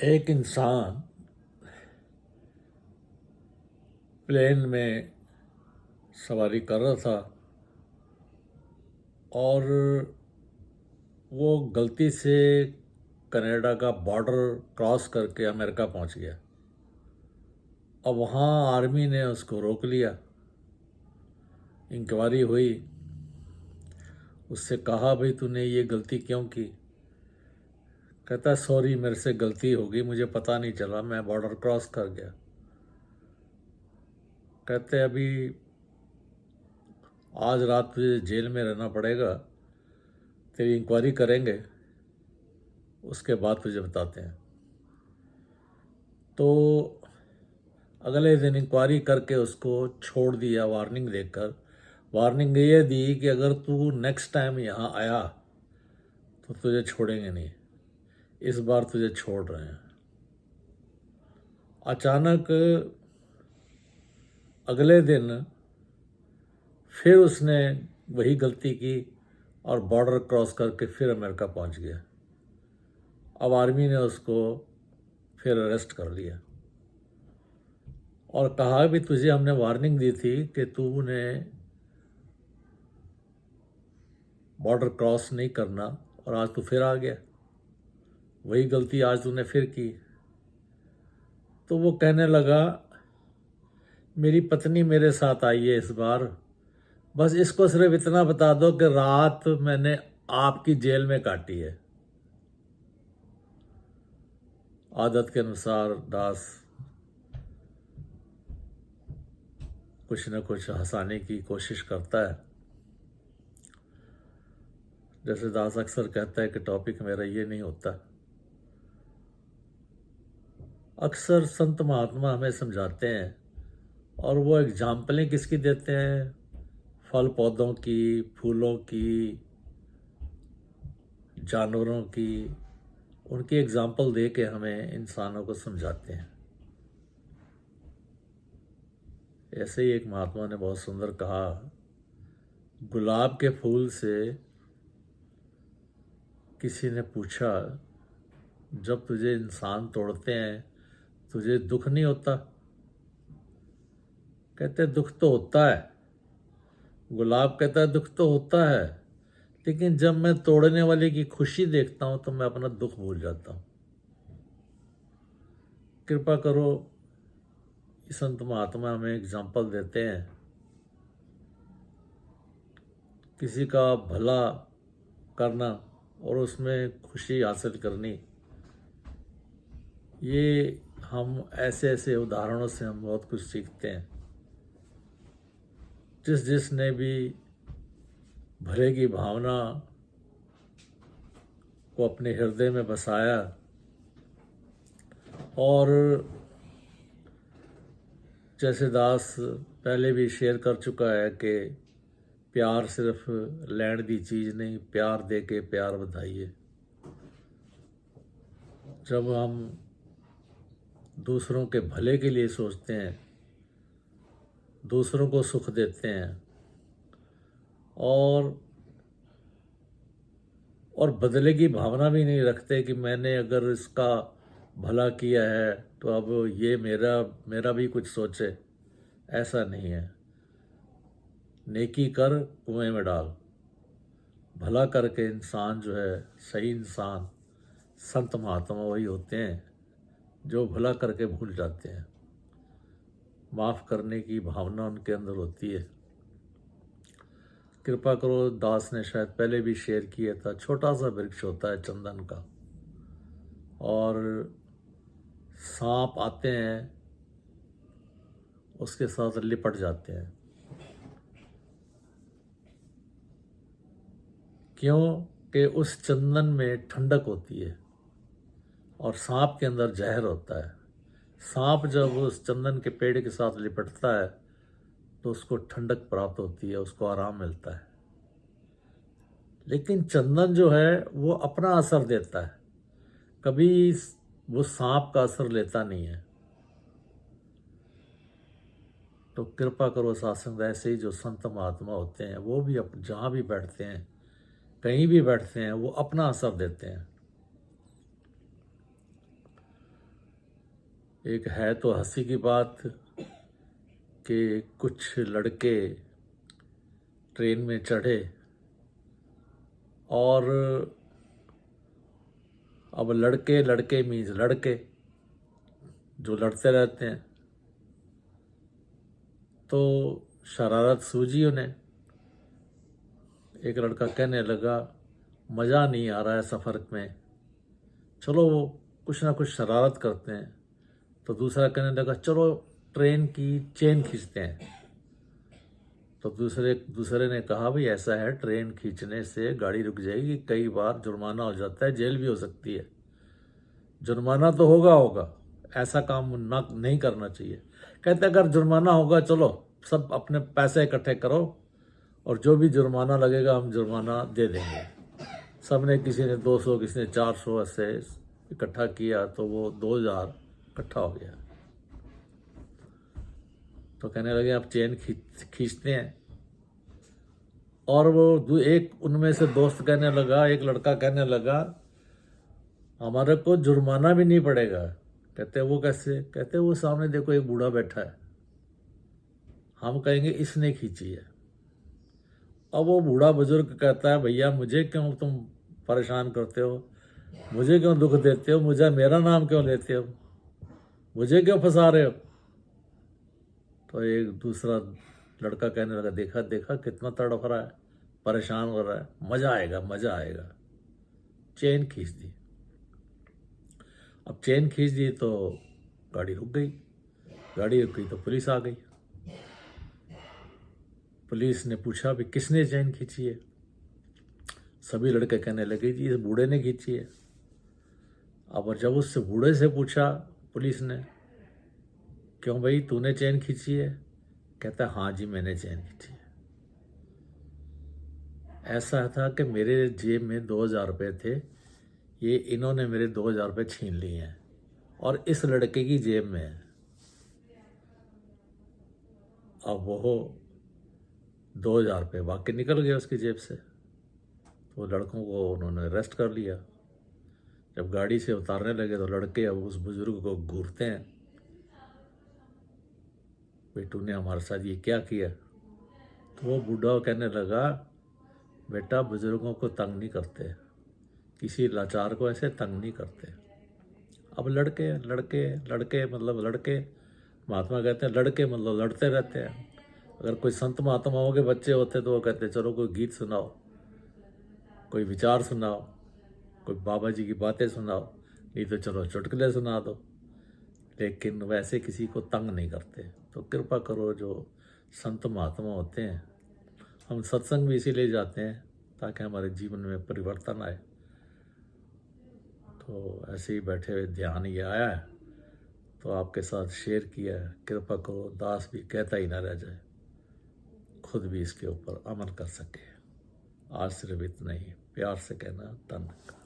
एक इंसान प्लेन में सवारी कर रहा था और वो गलती से कनाडा का बॉर्डर क्रॉस करके अमेरिका पहुंच गया। अब वहाँ आर्मी ने उसको रोक लिया। इंक्वायरी हुई, उससे कहा भाई तूने ये गलती क्यों की। कहता सॉरी मेरे से गलती हो गई, मुझे पता नहीं चला, मैं बॉर्डर क्रॉस कर गया। कहते अभी आज रात तुझे जेल में रहना पड़ेगा, तेरी इंक्वायरी करेंगे, उसके बाद तुझे बताते हैं। तो अगले दिन इंक्वायरी करके उसको छोड़ दिया, वार्निंग देकर। वार्निंग ये दी कि अगर तू नेक्स्ट टाइम यहाँ आया तो तुझे छोड़ेंगे नहीं, इस बार तुझे छोड़ रहे हैं। अचानक अगले दिन फिर उसने वही गलती की और बॉर्डर क्रॉस करके फिर अमेरिका पहुंच गया। अब आर्मी ने उसको फिर अरेस्ट कर लिया और कहा भी तुझे हमने वार्निंग दी थी कि तूने बॉर्डर क्रॉस नहीं करना और आज तू फिर आ गया, वही गलती आज तूने फिर की। तो वो कहने लगा मेरी पत्नी मेरे साथ आई है इस बार, बस इसको सिर्फ इतना बता दो कि रात मैंने आपकी जेल में काटी है। आदत के अनुसार दास कुछ न कुछ हंसाने की कोशिश करता है। जैसे दास अक्सर कहता है कि टॉपिक मेरा ये नहीं होता। अक्सर संत महात्मा हमें समझाते हैं और वो एग्जाम्पलें किसकी देते हैं, फल पौधों की, फूलों की, जानवरों की। उनकी एग्जाम्पल दे के हमें इंसानों को समझाते हैं। ऐसे ही एक महात्मा ने बहुत सुंदर कहा, गुलाब के फूल से किसी ने पूछा जब तुझे इंसान तोड़ते हैं तुझे दुख नहीं होता। कहते दुख तो होता है। गुलाब कहता है दुख तो होता है, लेकिन जब मैं तोड़ने वाले की खुशी देखता हूं तो मैं अपना दुख भूल जाता हूं। कृपा करो, संत महात्मा हमें एग्जाम्पल देते हैं, किसी का भला करना और उसमें खुशी हासिल करनी। ये हम ऐसे ऐसे उदाहरणों से हम बहुत कुछ सीखते हैं। जिसने भी भले की भावना को अपने हृदय में बसाया और जैसे दास पहले भी शेयर कर चुका है कि प्यार सिर्फ लैंड दी चीज़ नहीं, प्यार दे के प्यार बधाइए। जब हम दूसरों के भले के लिए सोचते हैं, दूसरों को सुख देते हैं और बदले की भावना भी नहीं रखते कि मैंने अगर इसका भला किया है तो अब ये मेरा भी कुछ सोचे, ऐसा नहीं है। नेकी कर कुएं में डाल। भला करके इंसान जो है सही इंसान, संत महात्मा वही होते हैं जो भला करके भूल जाते हैं। माफ़ करने की भावना उनके अंदर होती है। कृपा करो, दास ने शायद पहले भी शेयर किया था, छोटा सा वृक्ष होता है चंदन का और सांप आते हैं उसके साथ लिपट जाते हैं। क्यों कि उस चंदन में ठंडक होती है और सांप के अंदर जहर होता है। सांप जब उस चंदन के पेड़ के साथ लिपटता है तो उसको ठंडक प्राप्त होती है, उसको आराम मिलता है। लेकिन चंदन जो है वो अपना असर देता है, कभी वो सांप का असर लेता नहीं है। तो कृपा करो सत्संग, ऐसे ही जो संत महात्मा होते हैं वो भी जहाँ भी बैठते हैं, कहीं भी बैठते हैं, वो अपना असर देते हैं। एक है तो हंसी की बात कि कुछ लड़के ट्रेन में चढ़े और अब लड़के लड़के मीन्स लड़के जो लड़ते रहते हैं, तो शरारत सूझी उन्हें। एक लड़का कहने लगा मज़ा नहीं आ रहा है सफ़र में, चलो वो कुछ ना कुछ शरारत करते हैं। तो दूसरा कहने लगा चलो ट्रेन की चेन खींचते हैं। तो दूसरे ने कहा भाई ऐसा है, ट्रेन खींचने से गाड़ी रुक जाएगी, कई बार जुर्माना हो जाता है, जेल भी हो सकती है। जुर्माना तो होगा, ऐसा काम ना नहीं करना चाहिए। कहते अगर जुर्माना होगा चलो सब अपने पैसे इकट्ठे करो और जो भी जुर्माना लगेगा हम जुर्माना दे देंगे। सब ने, किसी ने 200, किसी ने 400 ऐसे इकट्ठा किया तो वो 2000 इकट्ठा हो गया। तो कहने लगे अब चेन खींचते हैं। और वो एक उनमें से दोस्त कहने लगा, एक लड़का कहने लगा हमारे को जुर्माना भी नहीं पड़ेगा। कहते वो कैसे? कहते वो सामने देखो एक बूढ़ा बैठा है, हम कहेंगे इसने खींची है। अब वो बूढ़ा बुजुर्ग कहता है भैया मुझे क्यों तुम परेशान करते हो, मुझे क्यों दुख देते हो, मुझे मेरा नाम क्यों लेते हो, मुझे क्यों फंसा रहे हो? तो एक दूसरा लड़का कहने लगा देखा देखा कितना तड़फ रहा है, परेशान हो रहा है, मज़ा आएगा मज़ा आएगा। चेन खींच दी। अब चेन खींच दी तो गाड़ी रुक गई। गाड़ी रुक गई तो पुलिस आ गई। पुलिस ने पूछा भी किसने चेन खींची है? सभी लड़के कहने लगे जी इस बूढ़े ने खींची है। अब जब उससे बूढ़े से पूछा पुलिस ने क्यों भाई तूने चेन खींची है? कहता हाँ जी मैंने चेन खींची है। ऐसा था कि मेरे जेब में 2000 रुपये थे, ये इन्होंने मेरे 2000 रुपये छीन लिए हैं और इस लड़के की जेब में है। अब वो 2000 रुपये वाकई निकल गए उसकी जेब से। तो लड़कों को उन्होंने अरेस्ट कर लिया। जब गाड़ी से उतारने लगे तो लड़के अब उस बुजुर्ग को घूरते हैं, भाई तूने हमारे साथ ये क्या किया? तो वो बूढ़ा कहने लगा बेटा बुजुर्गों को तंग नहीं करते, किसी लाचार को ऐसे तंग नहीं करते। अब लड़के लड़के लड़के मतलब लड़के, महात्मा कहते हैं लड़के मतलब लड़ते रहते हैं। अगर कोई संत महात्माओं के बच्चे होते तो वो कहते चलो कोई गीत सुनाओ, कोई विचार सुनाओ, कोई बाबा जी की बातें सुनाओ, नहीं तो चलो चुटकुले सुना दो। लेकिन वैसे किसी को तंग नहीं करते। तो कृपा करो जो संत महात्मा होते हैं, हम सत्संग भी इसीलिए जाते हैं ताकि हमारे जीवन में परिवर्तन आए। तो ऐसे ही बैठे हुए ध्यान ये आया है तो आपके साथ शेयर किया है। कृपा करो दास भी कहता ही ना रह जाए, खुद भी इसके ऊपर अमल कर सके। आज सिर्फ इतना ही, प्यार से कहना धन्यवाद।